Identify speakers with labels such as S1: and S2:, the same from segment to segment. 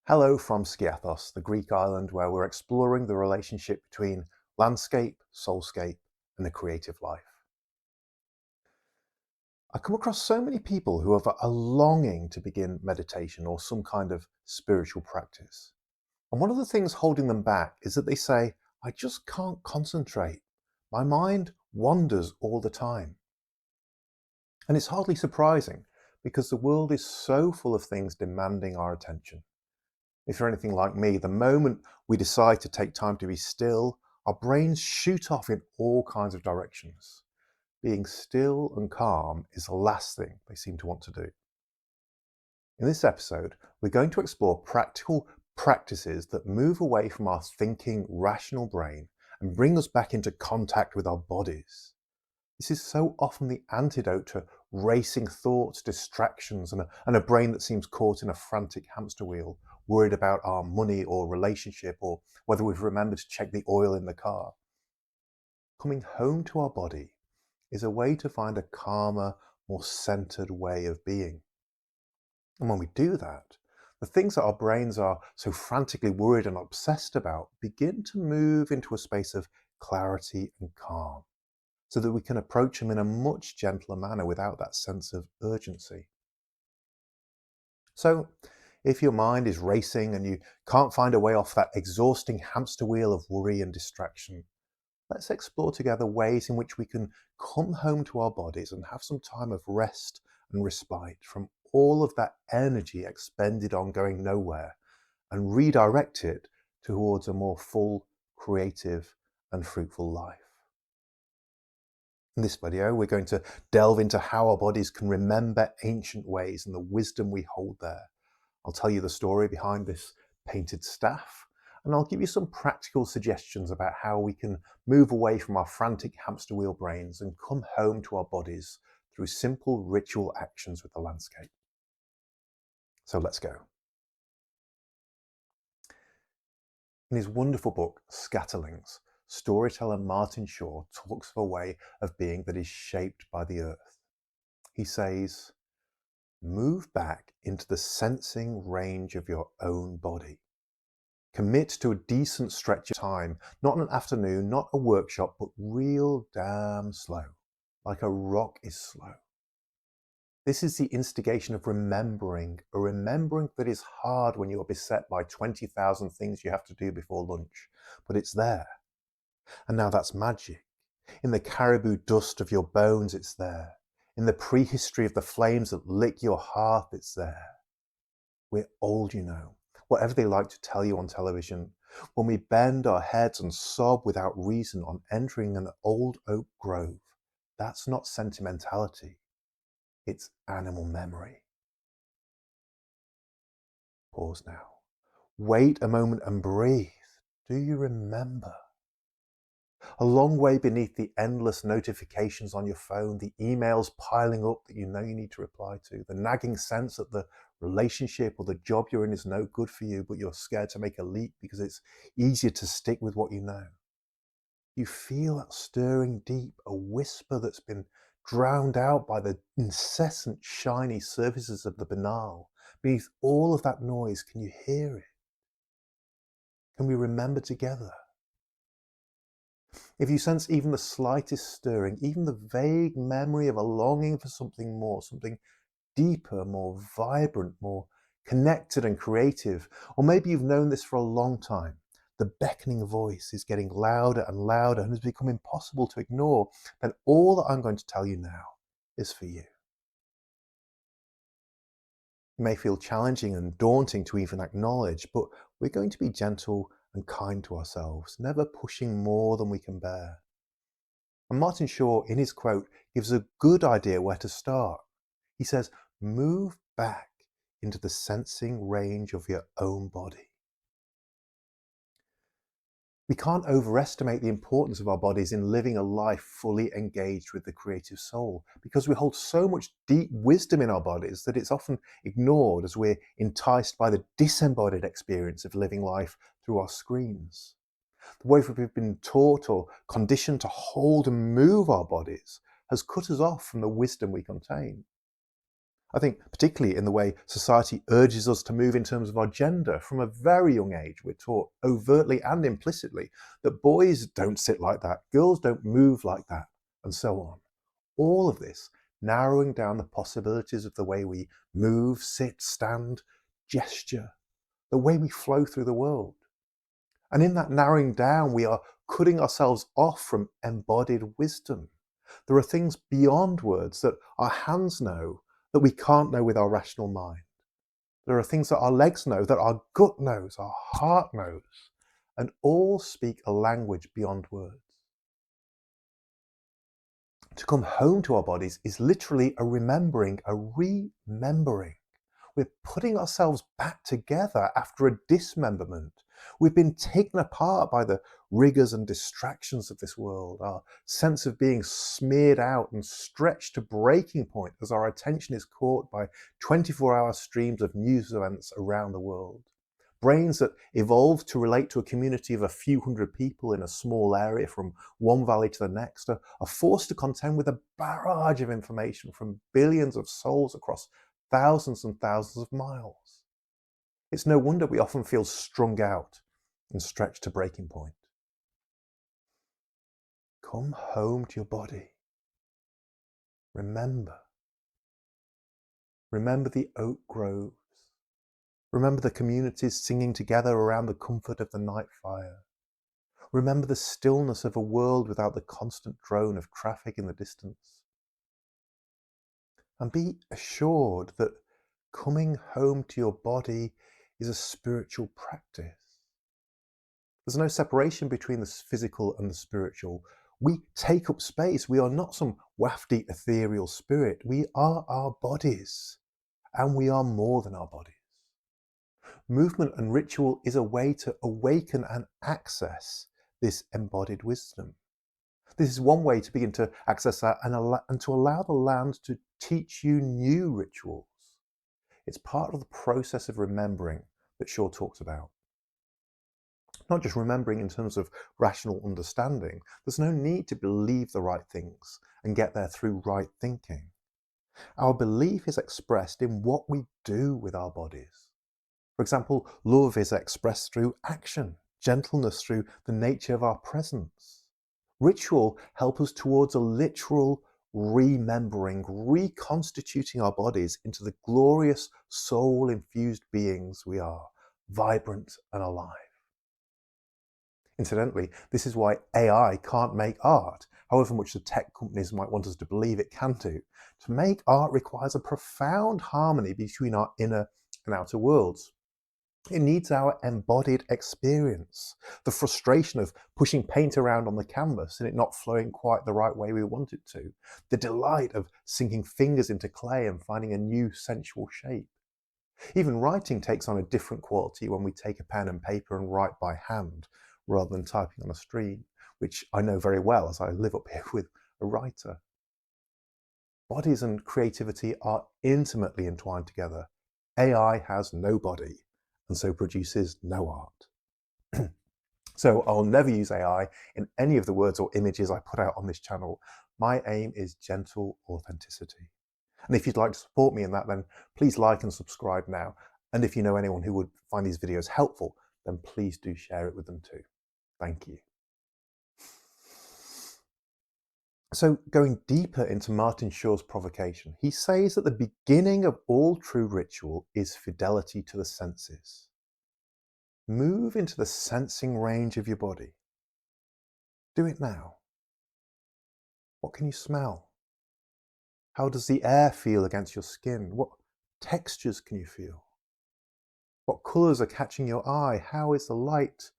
S1: Hello from Skiathos, the Greek island where we're exploring the relationship between landscape, soulscape, and the creative life. I come across so many people who have a longing to begin meditation or some kind of spiritual practice. And one of the things holding them back is that they say, I just can't concentrate. My mind wanders all the time. And it's hardly surprising because the world is so full of things demanding our attention. If you're anything like me, the moment we decide to take time to be still, our brains shoot off in all kinds of directions. Being still and calm is the last thing they seem to want to do. In this episode, we're going to explore practical practices that move away from our thinking, rational brain and bring us back into contact with our bodies. This is so often the antidote to racing thoughts, distractions, and a brain that seems caught in a frantic hamster wheel, worried about our money or relationship or whether we've remembered to check the oil in the car. Coming home to our body is a way to find a calmer, more centered way of being. And when we do that, the things that our brains are so frantically worried and obsessed about begin to move into a space of clarity and calm, so that we can approach them in a much gentler manner without that sense of urgency. So, if your mind is racing and you can't find a way off that exhausting hamster wheel of worry and distraction, let's explore together ways in which we can come home to our bodies and have some time of rest and respite from all of that energy expended on going nowhere and redirect it towards a more full, creative, and fruitful life. In this video, we're going to delve into how our bodies can remember ancient ways and the wisdom we hold there. I'll tell you the story behind this painted staff, and I'll give you some practical suggestions about how we can move away from our frantic hamster wheel brains and come home to our bodies through simple ritual actions with the landscape. So let's go. In his wonderful book, Scatterlings, storyteller Martin Shaw talks of a way of being that is shaped by the earth. He says, move back into the sensing range of your own body. Commit to a decent stretch of time, not an afternoon, not a workshop, but real damn slow, like a rock is slow. This is the instigation of remembering, a remembering that is hard when you are beset by 20,000 things you have to do before lunch, but it's there. And now that's magic. In the caribou dust of your bones, it's there. In the prehistory of the flames that lick your hearth, it's there. We're old, you know, whatever they like to tell you on television. When we bend our heads and sob without reason on entering an old oak grove, that's not sentimentality. It's animal memory. Pause now. Wait a moment and breathe. Do you remember? A long way beneath the endless notifications on your phone, the emails piling up that you know you need to reply to, the nagging sense that the relationship or the job you're in is no good for you, but you're scared to make a leap because it's easier to stick with what you know. You feel that stirring deep, a whisper that's been drowned out by the incessant shiny surfaces of the banal. Beneath all of that noise, can you hear it? Can we remember together? If you sense even the slightest stirring, even the vague memory of a longing for something more, something deeper, more vibrant, more connected and creative, or maybe you've known this for a long time, the beckoning voice is getting louder and louder and has become impossible to ignore, then all that I'm going to tell you now is for you. It may feel challenging and daunting to even acknowledge, but we're going to be gentle and kind to ourselves, never pushing more than we can bear. And Martin Shaw, in his quote, gives a good idea where to start. He says, move back into the sensing range of your own body. We can't overestimate the importance of our bodies in living a life fully engaged with the creative soul, because we hold so much deep wisdom in our bodies that it's often ignored as we're enticed by the disembodied experience of living life through our screens. The way we've been taught or conditioned to hold and move our bodies has cut us off from the wisdom we contain. I think particularly in the way society urges us to move in terms of our gender. From a very young age, we're taught overtly and implicitly that boys don't sit like that, girls don't move like that, and so on. All of this narrowing down the possibilities of the way we move, sit, stand, gesture, the way we flow through the world. And in that narrowing down, we are cutting ourselves off from embodied wisdom. There are things beyond words that our hands know that we can't know with our rational mind. There are things that our legs know, that our gut knows, our heart knows, and all speak a language beyond words. To come home to our bodies is literally a remembering, a remembering. We're putting ourselves back together after a dismemberment. We've been taken apart by the rigors and distractions of this world. Our sense of being smeared out and stretched to breaking point as our attention is caught by 24-hour streams of news events around the world. Brains that evolved to relate to a community of a few hundred people in a small area from one valley to the next are forced to contend with a barrage of information from billions of souls across thousands and thousands of miles. It's no wonder we often feel strung out and stretched to breaking point. Come home to your body. Remember. Remember the oak groves. Remember the communities singing together around the comfort of the night fire. Remember the stillness of a world without the constant drone of traffic in the distance. And be assured that coming home to your body is a spiritual practice. There's no separation between the physical and the spiritual. We take up space. We are not some wafty ethereal spirit. We are our bodies, and we are more than our bodies. Movement and ritual is a way to awaken and access this embodied wisdom. This is one way to begin to access that and to allow the land to teach you new rituals. It's part of the process of remembering that Shaw talks about. Not just remembering in terms of rational understanding. There's no need to believe the right things and get there through right thinking. Our belief is expressed in what we do with our bodies. For example, love is expressed through action, gentleness through the nature of our presence. Ritual helps us towards a literal remembering, reconstituting our bodies into the glorious soul-infused beings we are, vibrant and alive. Incidentally, this is why AI can't make art, however much the tech companies might want us to believe it can do. To make art requires a profound harmony between our inner and outer worlds. It needs our embodied experience, the frustration of pushing paint around on the canvas and it not flowing quite the right way we want it to, the delight of sinking fingers into clay and finding a new sensual shape. Even writing takes on a different quality when we take a pen and paper and write by hand rather than typing on a screen, which I know very well as I live up here with a writer. Bodies and creativity are intimately entwined together. AI has no body and so produces no art. So I'll never use AI in any of the words or images I put out on this channel. My aim is gentle authenticity. And if you'd like to support me in that, then please like and subscribe now. And if you know anyone who would find these videos helpful, then please do share it with them too. Thank you. So going deeper into Martin Shaw's provocation, he says that the beginning of all true ritual is fidelity to the senses. Move into the sensing range of your body. Do it now. What can you smell? How does the air feel against your skin? What textures can you feel? What colours are catching your eye? How is the light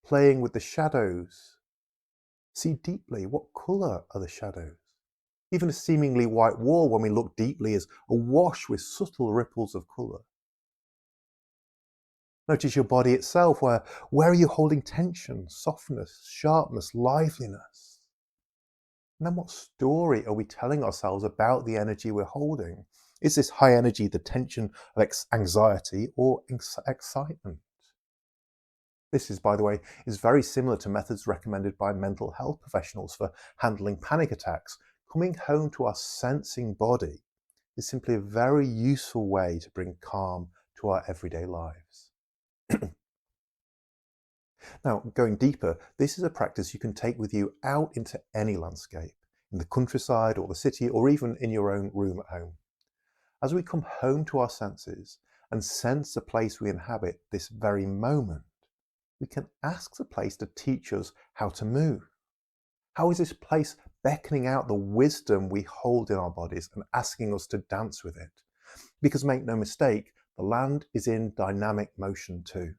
S1: playing with the shadows? See deeply, what colour are the shadows? Even a seemingly white wall, when we look deeply, is awash with subtle ripples of colour. Notice your body itself. Where are you holding tension, softness, sharpness, liveliness? And then what story are we telling ourselves about the energy we're holding? Is this high energy the tension of anxiety or excitement? This is, by the way, is very similar to methods recommended by mental health professionals for handling panic attacks. Coming home to our sensing body is simply a very useful way to bring calm to our everyday lives. Now, going deeper, this is a practice you can take with you out into any landscape, in the countryside or the city, or even in your own room at home. As we come home to our senses and sense the place we inhabit this very moment, we can ask the place to teach us how to move. How is this place beckoning out the wisdom we hold in our bodies and asking us to dance with it? Because make no mistake, the land is in dynamic motion too.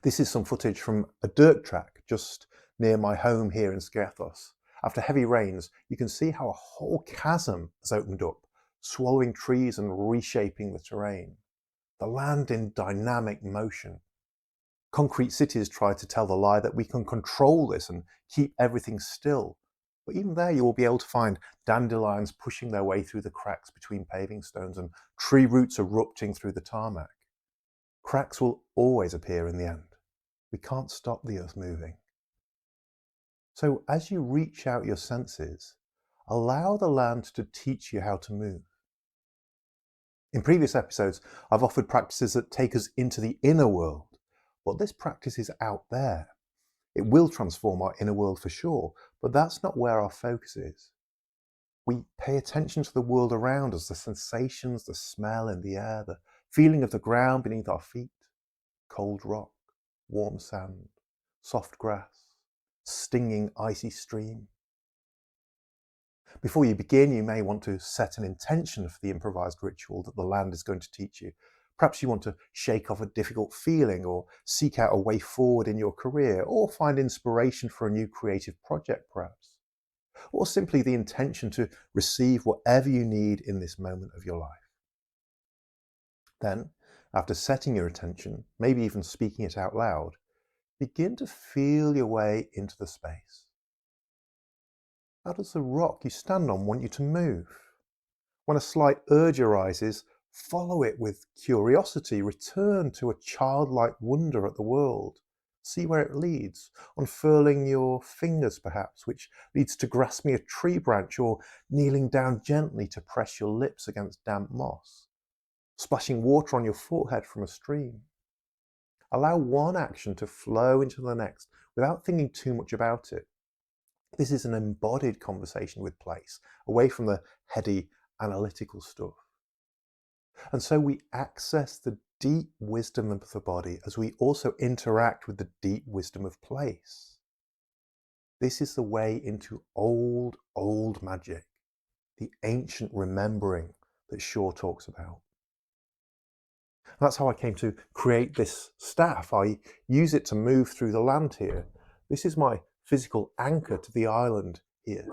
S1: This is some footage from a dirt track just near my home here in Skiathos. After heavy rains, you can see how a whole chasm has opened up, swallowing trees and reshaping the terrain. The land in dynamic motion. Concrete cities try to tell the lie that we can control this and keep everything still. But even there, you will be able to find dandelions pushing their way through the cracks between paving stones and tree roots erupting through the tarmac. Cracks will always appear in the end. We can't stop the earth moving. So as you reach out your senses, allow the land to teach you how to move. In previous episodes, I've offered practices that take us into the inner world, but this practice is out there. It will transform our inner world for sure, but that's not where our focus is. We pay attention to the world around us, the sensations, the smell in the air, the feeling of the ground beneath our feet, cold rock, warm sand, soft grass, stinging icy stream. Before you begin, you may want to set an intention for the improvised ritual that the land is going to teach you. Perhaps you want to shake off a difficult feeling, or seek out a way forward in your career, or find inspiration for a new creative project perhaps, or simply the intention to receive whatever you need in this moment of your life. Then, after setting your intention, maybe even speaking it out loud, begin to feel your way into the space. How does the rock you stand on want you to move? When a slight urge arises, follow it with curiosity. Return to a childlike wonder at the world. See where it leads, unfurling your fingers perhaps, which leads to grasping a tree branch, or kneeling down gently to press your lips against damp moss, splashing water on your forehead from a stream. Allow one action to flow into the next without thinking too much about it. This is an embodied conversation with place, away from the heady, analytical stuff. And so we access the deep wisdom of the body as we also interact with the deep wisdom of place. This is the way into old, old magic, the ancient remembering that Shaw talks about. And that's how I came to create this staff. I use it to move through the land here. This is my physical anchor to the island here.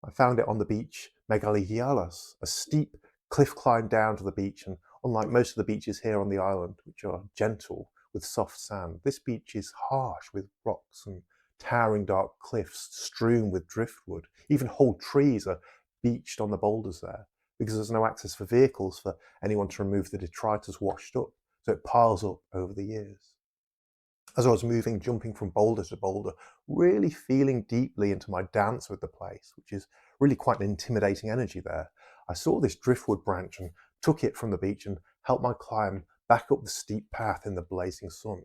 S1: I found it on the beach Megaligialos, a steep cliff climb down to the beach, and unlike most of the beaches here on the island, which are gentle with soft sand, this beach is harsh with rocks and towering dark cliffs strewn with driftwood. Even whole trees are beached on the boulders there, because there's no access for vehicles for anyone to remove the detritus washed up, so it piles up over the years. As I was moving, jumping from boulder to boulder, really feeling deeply into my dance with the place, which is really quite an intimidating energy there, I saw this driftwood branch and took it from the beach and helped my climb back up the steep path in the blazing sun.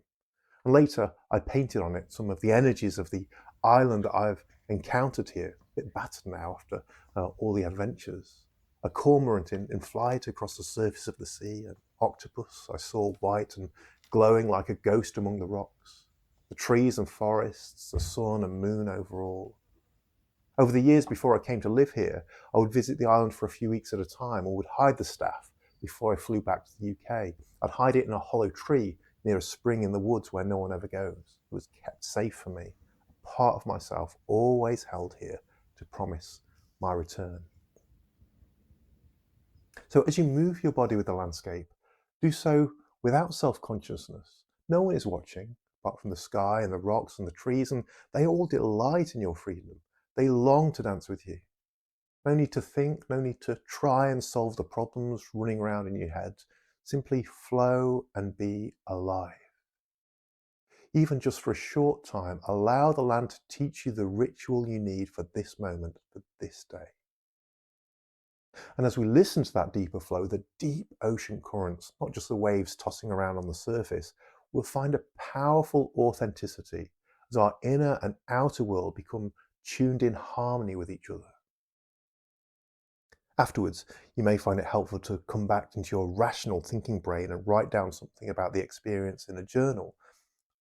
S1: And later, I painted on it some of the energies of the island that I've encountered here, a bit battered now after all the adventures. A cormorant in flight across the surface of the sea, an octopus I saw white and glowing like a ghost among the rocks, the trees and forests, the sun and moon overall. Over the years before I came to live here, I would visit the island for a few weeks at a time, or would hide the staff before I flew back to the UK. I'd hide it in a hollow tree near a spring in the woods where no one ever goes. It was kept safe for me, a part of myself always held here to promise my return. So as you move your body with the landscape, do so without self-consciousness. No one is watching, apart from the sky and the rocks and the trees, and they all delight in your freedom. They long to dance with you. No need to think, no need to try and solve the problems running around in your head. Simply flow and be alive. Even just for a short time, allow the land to teach you the ritual you need for this moment, for this day. And as we listen to that deeper flow, the deep ocean currents, not just the waves tossing around on the surface, we'll find a powerful authenticity as our inner and outer world become tuned in harmony with each other. Afterwards, you may find it helpful to come back into your rational thinking brain and write down something about the experience in a journal.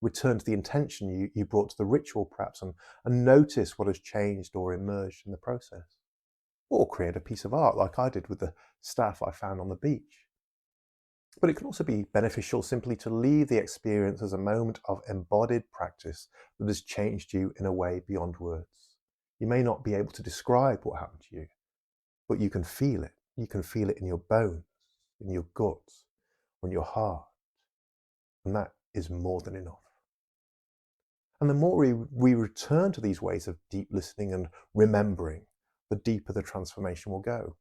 S1: Return to the intention you brought to the ritual, perhaps, and notice what has changed or emerged in the process. Or create a piece of art like I did with the staff I found on the beach. But it can also be beneficial simply to leave the experience as a moment of embodied practice that has changed you in a way beyond words. You may not be able to describe what happened to you, but you can feel it. You can feel it in your bones, in your guts, or in your heart. And that is more than enough. And the more we return to these ways of deep listening and remembering, the deeper the transformation will go.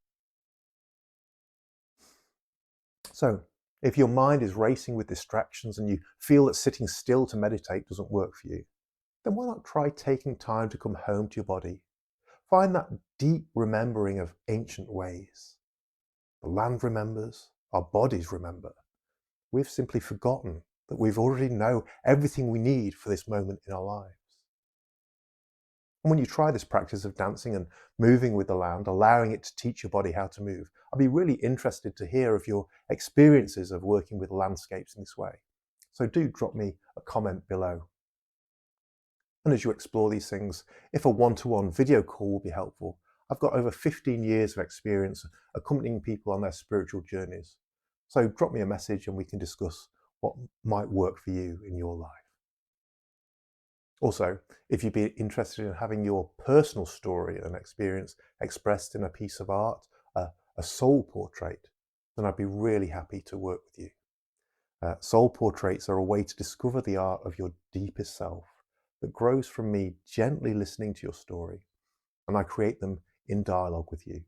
S1: So, if your mind is racing with distractions and you feel that sitting still to meditate doesn't work for you, then why not try taking time to come home to your body? Find that deep remembering of ancient ways. The land remembers, our bodies remember. We've simply forgotten that we've already know everything we need for this moment in our lives. And when you try this practice of dancing and moving with the land, allowing it to teach your body how to move, I'd be really interested to hear of your experiences of working with landscapes in this way. So do drop me a comment below. And as you explore these things, if a one-to-one video call will be helpful, I've got over 15 years of experience accompanying people on their spiritual journeys. So drop me a message and we can discuss what might work for you in your life. Also, if you'd be interested in having your personal story and experience expressed in a piece of art, a soul portrait, then I'd be really happy to work with you. Soul portraits are a way to discover the art of your deepest self that grows from me gently listening to your story, and I create them in dialogue with you.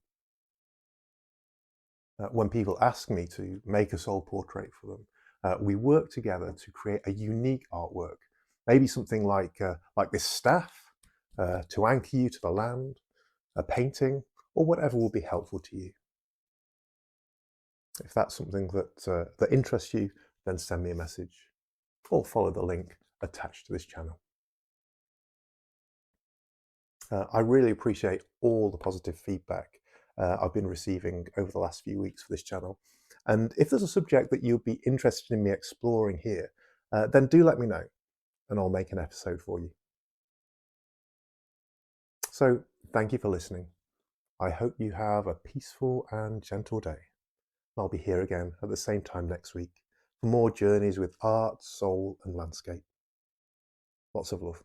S1: When people ask me to make a soul portrait for them, we work together to create a unique artwork. Maybe something like this staff to anchor you to the land, a painting, or whatever will be helpful to you. If that's something that interests you, then send me a message or follow the link attached to this channel. I really appreciate all the positive feedback I've been receiving over the last few weeks for this channel. And if there's a subject that you'd be interested in me exploring here, then do let me know and I'll make an episode for you. So thank you for listening. I hope you have a peaceful and gentle day. I'll be here again at the same time next week for more journeys with art, soul, and landscape. Lots of love.